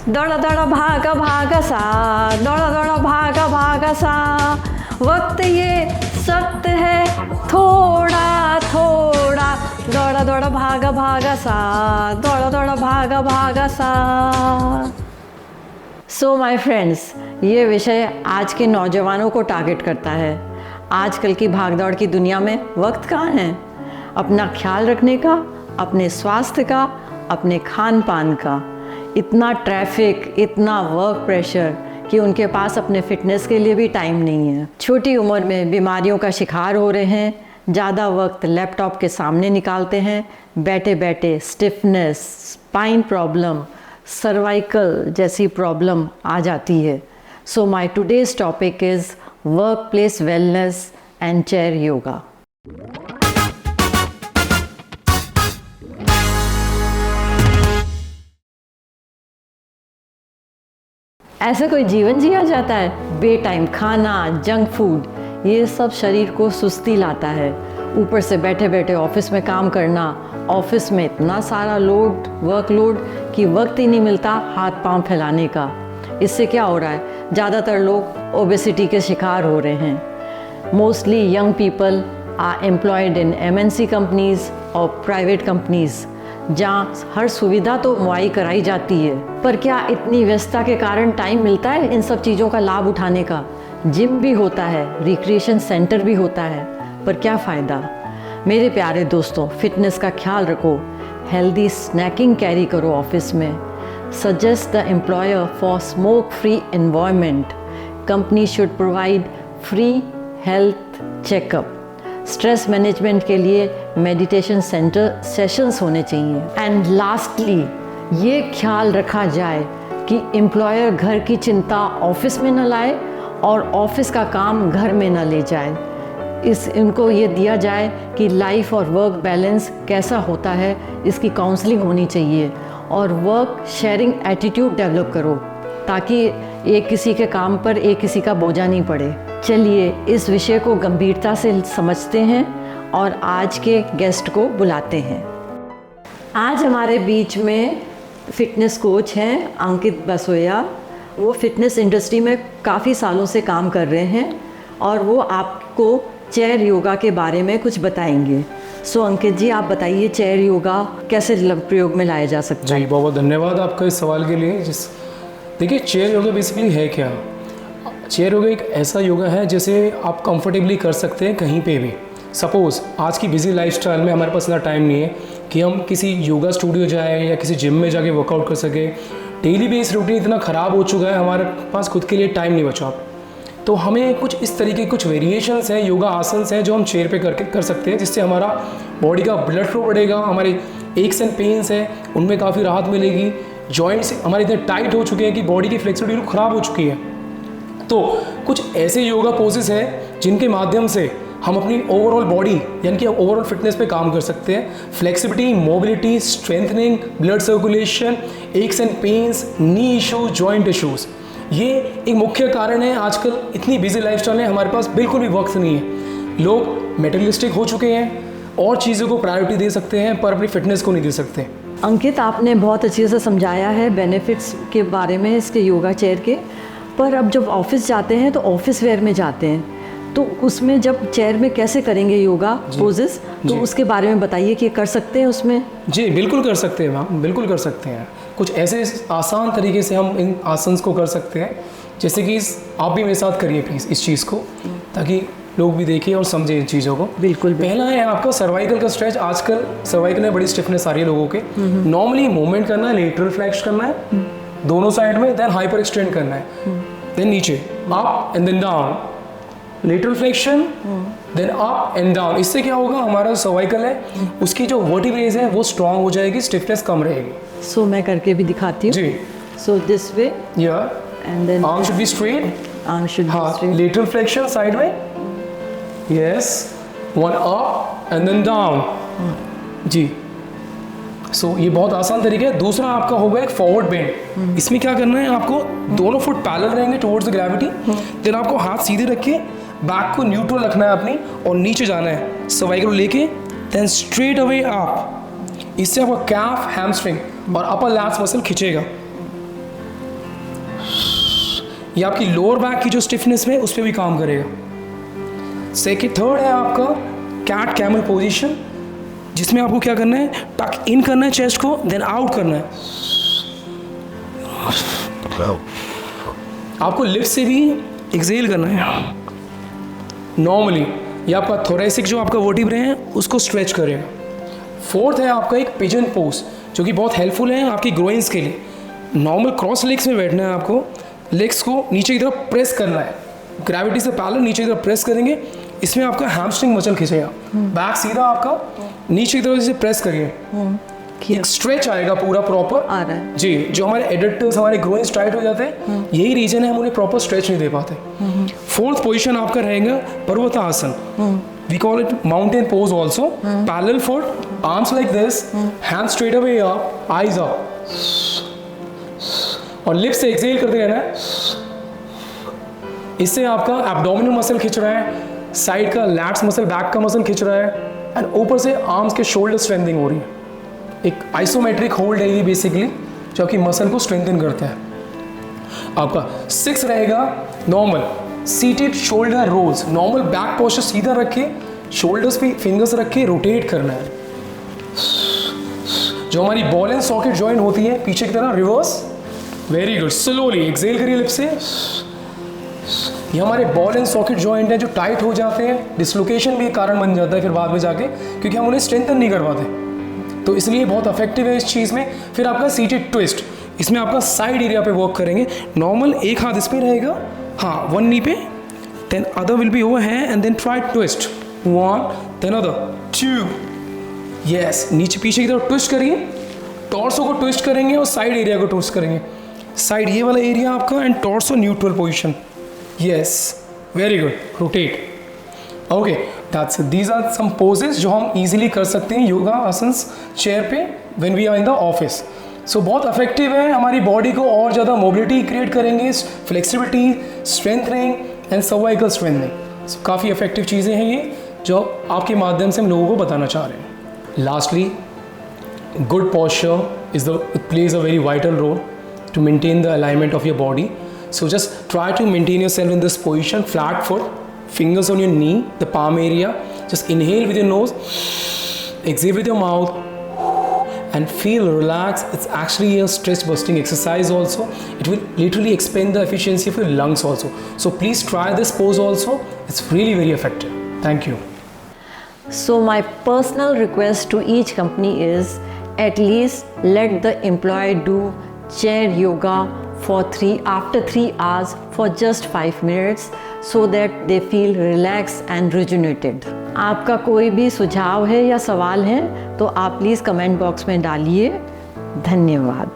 दौड़ा दौड़ा भागा भागा सा, दौड़ा दौड़ा भागा भागा सा, वक्त ये सख्त है थोड़ा थोड़ा, दौड़ा दौड़ा भागा भागा सा, दौड़ा दौड़ा भागा भागा सा। सो माय फ्रेंड्स, ये विषय आज के नौजवानों को टारगेट करता है। आजकल की भागदौड़ की दुनिया में वक्त कहाँ है अपना ख्याल रखने का, अपने स्वास्थ्य का, अपने खान पान का। इतना ट्रैफिक, इतना वर्क प्रेशर कि उनके पास अपने फिटनेस के लिए भी टाइम नहीं है। छोटी उम्र में बीमारियों का शिकार हो रहे हैं, ज़्यादा वक्त लैपटॉप के सामने निकालते हैं, बैठे बैठे स्टिफनेस, स्पाइन प्रॉब्लम, सर्वाइकल जैसी प्रॉब्लम आ जाती है। So my today's topic is work place wellness and chair yoga. ऐसा कोई जीवन जिया जाता है? बेटाइम खाना, जंक फूड, ये सब शरीर को सुस्ती लाता है। ऊपर से बैठे बैठे ऑफिस में काम करना, ऑफिस में इतना सारा लोड, वर्कलोड कि वक्त ही नहीं मिलता हाथ पांव फैलाने का। इससे क्या हो रहा है, ज़्यादातर लोग ओबेसिटी के शिकार हो रहे हैं। Mostly young people are employed in MNC companies और प्राइवेट कंपनीज, जहाँ हर सुविधा तो मुहैया कराई जाती है, पर क्या इतनी व्यस्तता के कारण टाइम मिलता है इन सब चीज़ों का लाभ उठाने का? जिम भी होता है, रिक्रिएशन सेंटर भी होता है, पर क्या फ़ायदा? मेरे प्यारे दोस्तों, फिटनेस का ख्याल रखो, हेल्दी स्नैकिंग कैरी करो ऑफिस में, suggest the employer for smoke free environment, company should provide free health checkup, stress management के लिए मेडिटेशन सेंटर सेशंस होने चाहिए। एंड लास्टली ये ख्याल रखा जाए कि एम्प्लॉयर घर की चिंता ऑफिस में न लाए और ऑफिस का काम घर में न ले जाए। इनको ये दिया जाए कि लाइफ और वर्क बैलेंस कैसा होता है, इसकी काउंसलिंग होनी चाहिए और वर्क शेयरिंग एटीट्यूड डेवलप करो, ताकि एक किसी के काम पर एक किसी का बोझा नहीं पड़े। चलिए इस विषय को गंभीरता से समझते हैं और आज के गेस्ट को बुलाते हैं। आज हमारे बीच में फिटनेस कोच हैं अंकित बसोया। वो फिटनेस इंडस्ट्री में काफ़ी सालों से काम कर रहे हैं और वो आपको चेयर योगा के बारे में कुछ बताएंगे। सो अंकित जी, आप बताइए चेयर योगा कैसे प्रयोग में लाया जा सकता है? जी, बहुत धन्यवाद आपका इस सवाल के लिए। देखिए, चेयर योगा बेसिकली है क्या? चेयर योगा एक ऐसा योगा है जैसे आप कंफर्टेबली कर सकते हैं कहीं पे भी। सपोज़ आज की बिजी लाइफस्टाइल में हमारे पास इतना टाइम नहीं है कि हम किसी योगा स्टूडियो जाएं या किसी जिम में जाके वर्कआउट कर सकें। डेली बेस रूटीन इतना ख़राब हो चुका है, हमारे पास खुद के लिए टाइम नहीं बचा। तो हमें कुछ इस तरीके कुछ वेरिएशंस हैं, योगा आसन्स हैं जो हम चेयर पे करके कर सकते हैं, जिससे हमारा बॉडी का ब्लड फ्लो बढ़ेगा, हमारे एक्स एंड पेन्स हैं उनमें काफ़ी राहत मिलेगी, जॉइंट्स हमारे इतने टाइट हो चुके हैं कि बॉडी की फ्लेक्सिबिलिटी ख़राब हो चुकी है। तो कुछ ऐसे योगा पोजेस हैं जिनके माध्यम से हम अपनी ओवरऑल बॉडी यानी कि ओवरऑल फिटनेस पे काम कर सकते हैं। Flexibility, mobility, strengthening, blood circulation, x and pains, knee issues, joint issues, ये एक मुख्य कारण है। आजकल इतनी बिजी लाइफस्टाइल है, हमारे पास बिल्कुल भी वक्त नहीं है। लोग मेटेरियलिस्टिक हो चुके हैं और चीज़ों को प्रायोरिटी दे सकते हैं पर अपनी फिटनेस को नहीं दे सकते। अंकित, आपने बहुत अच्छे से समझाया है बेनिफिट्स के बारे में इसके योगा चेयर के, पर अब जब ऑफिस जाते हैं तो ऑफिस वेयर में जाते हैं, तो उसमें जब चेयर में कैसे करेंगे योगा पोजेस, तो उसके बारे में बताइए कि कर सकते हैं उसमें? जी बिल्कुल कर सकते हैं मैम, बिल्कुल कर सकते हैं। कुछ ऐसे आसान तरीके से हम इन आसन्स को कर सकते हैं, जैसे कि आप भी मेरे साथ करिए प्लीज़ इस चीज़ को, ताकि लोग भी देखें और समझें इन चीज़ों को। बिल्कुल। पहला है आपका सर्वाइकल का स्ट्रेच। आजकल सर्वाइकल में बड़ी स्टिफनेस आ रही है लोगों के। नॉर्मली मूवमेंट करना है, लेटरल फ्लेक्स करना है दोनों साइड में, देन हाइपर एक्सटेंड करना है, देन नीचे up and then down, lateral flexion, then up and down. इससे क्या होगा, हमारा सर्वाइकल है उसकी जो वर्टिब्रेज है वो स्ट्रांग हो जाएगी, स्टिफनेस कम रहेगी। सो मैं करके भी दिखाती हूँ। जी। सो दिस वे, या and then arm should be straight, arm should be straight, lateral flexion side में, yes, one up and then down. जी। सो ये बहुत आसान तरीका है। दूसरा आपका होगा एक फॉरवर्ड बेंड। इसमें क्या करना है, आपको दोनों फुट पैरेलल रहेंगे टुवर्ड्स द ग्रेविटी, देन आपको हाथ सीधे रख के बैक को न्यूट्रल रखना है अपनी और नीचे जाना है सर्वाइकल को लेके, देन स्ट्रेट अवे अप। इससे आपका कैफ, हैमस्ट्रिंग और अपर लैट्स मसल खिंचेगा। ये आपकी लोअर बैक की जो स्टिफनेस में उस पर भी काम करेगा। थर्ड है आपका कैट कैमल पोजीशन, जिसमें आपको क्या करना है, टक इन करना है चेस्ट को, देन आउट करना है। आपको लिफ्ट से भी एक्सेल करना है नॉर्मली। ये आपका थोरेसिक जो आपका वर्टिब्रे है उसको स्ट्रेच करेगा। फोर्थ है आपका एक पिजन पोज, जो कि बहुत हेल्पफुल है आपकी ग्रोइंस के लिए। नॉर्मल क्रॉस लेग्स में बैठना है आपको, लेग्स को नीचे की तरफ प्रेस करना है, ग्रेविटी से पैरेलल नीचे की तरफ प्रेस करेंगे। इसमें आपका हैमस्ट्रिंग मसल खींचेगा, बैक सीधा आपका नीचे की तरफ इसे प्रेस करिए, एक स्ट्रेच आएगा पूरा प्रॉपर आ रहा है जी। जो हमारे एडक्टर्स, हमारे ग्रोइंस टाइट हो जाते हैं, यही रीजन है हम उन्हें प्रॉपर स्ट्रेच नहीं दे पाते। फोर्थ पोजीशन आपका रहेगा Parvatasana, we call it mountain pose also. Parallel foot, arms like this, hand straight away up, eyes up, और लिप्स से एक्सेल करते रहना है। इससे आपका एब्डोमिनल मसल खिंच रहा है, साइड का लैट्स मसल, बैक का मसल खिंच रहा है, एंड ऊपर से आर्म्स के शोल्डर स्ट्रेंथिंग हो रही है। एक आइसोमेट्रिक होल्ड है ये बेसिकली, जो कि मसल को स्ट्रेंथन करता है। आपका 6 रहेगा normal seated shoulder rolls. Normal back posture सीधा रखे, शोल्डर्स पे फिंगर्स रख के रोटेट करना है। जो हमारी बॉल एंड सॉकेट जॉइंट होती है पीछे की तरह reverse, very good. Slowly exhale करिए लिप से। ये हमारे बॉल एंड सॉकेट जॉइंट है जो टाइट हो जाते हैं, डिसलोकेशन भी एक कारण बन जाता है फिर बाद में जाके, क्योंकि हम उन्हें स्ट्रेंथन नहीं कर पाते। तो इसलिए बहुत इफेक्टिव है इस चीज़ में। फिर आपका सीटेड ट्विस्ट, इसमें आपका साइड एरिया पे वर्क करेंगे। नॉर्मल एक हाथ इस पे रहेगा, हाँ, वन नी पे, then other will be over है, and then try twist, 1 then other 2, yes. नीचे पीछे की तरफ ट्विस्ट करिए, टॉर्सो को ट्विस्ट करेंगे और साइड एरिया को ट्विस्ट करेंगे। साइड ये वाला एरिया आपका, and torso neutral position, yes, very good. Rotate, okay, that's it. These are some poses जो हम इजीली कर सकते हैं योगा आसन्स चेयर पे when we are in the office. So बहुत इफेक्टिव है, हमारी बॉडी को और ज़्यादा मोबिलिटी क्रिएट करेंगे, flexibility, strengthening and cervical strengthening. So काफ़ी इफेक्टिव चीज़ें हैं ये, जो आपके माध्यम से हम लोगों को बताना चाह रहे हैं। Lastly, good posture plays a very vital role to maintain the alignment of your body. So just try to maintain yourself in this position, flat foot, fingers on your knee, the palm area. Just inhale with your nose, exhale with your mouth, and feel relaxed. It's actually a stress busting exercise also. It will literally expand the efficiency of your lungs also. So please try this pose also. It's really very effective. Thank you. So my personal request to each company is, at least let the employee do chair yoga after 3 hours for just 5 minutes, so that they feel relaxed and rejuvenated. आपका कोई भी सुझाव है या सवाल है तो आप प्लीज़ कमेंट बॉक्स में डालिए। धन्यवाद।